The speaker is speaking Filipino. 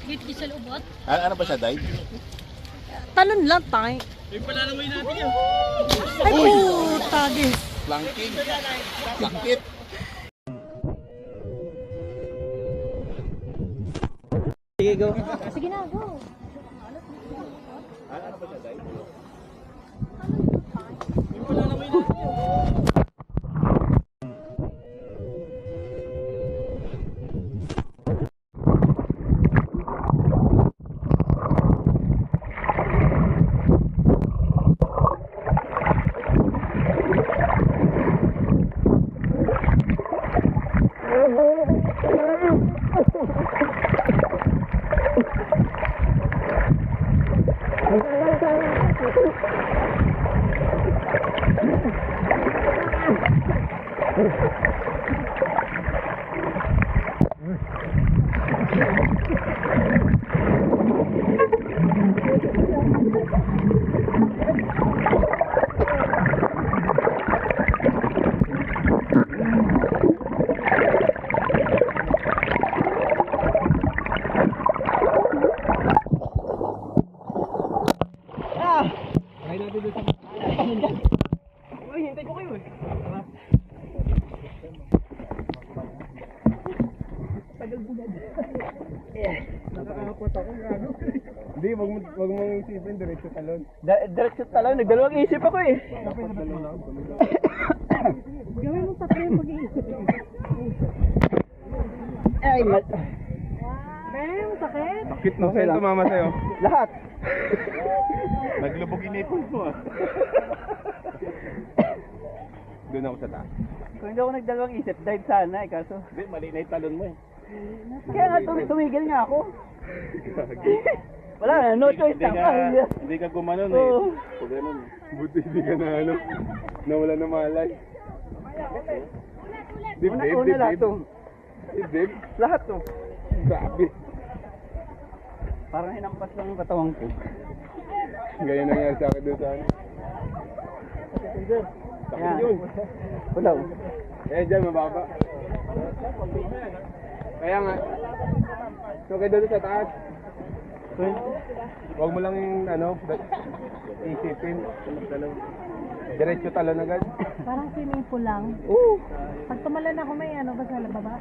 Git-git sa lubot. Ano ba siya, Day? Talon lang tayo. Yung palalaway natin yun. Ay, puta, guys. Flanking. Langkit. Sige, go. Sige na, go. Ano ba siya, Day? Yung palalaway natin yun. Hindi, wag mong isipin, diretso talon. Diretso talon, nagdalawang isip ako eh. Gawin mo tatlo yung mag-iisip. Ay, Bang, sakit. Bakit no? Saan tumama sa'yo? lahat. Naglubog inipon mo ah. Doon ako sa taas. Kung hindi ako nagdalawang isip, dive sana eh, kaso. Hindi, mali na yung talon mo eh. Kaya nga tumigil nga ako. Wala na, no choice Hindi lang. hindi ka gumanon Oo. eh. Pag ganun. Buti hindi ka na ano. Nawala na malay. Una lahat to. Dib. Lahat to. Grabe. Parang hinampas lang ang katawang ko. Ganyan nangyari sa akin doon sa ano. Sakit Yan. yun. Wala. Eh, dyan, mababa. Kaya nga. So, kayo doon sa taas. Huwag mo lang yung, ano, isipin. Diretso talon agad. Parang swimming pool lang. Oo. Pag tumalan ako may ano ba sa baba?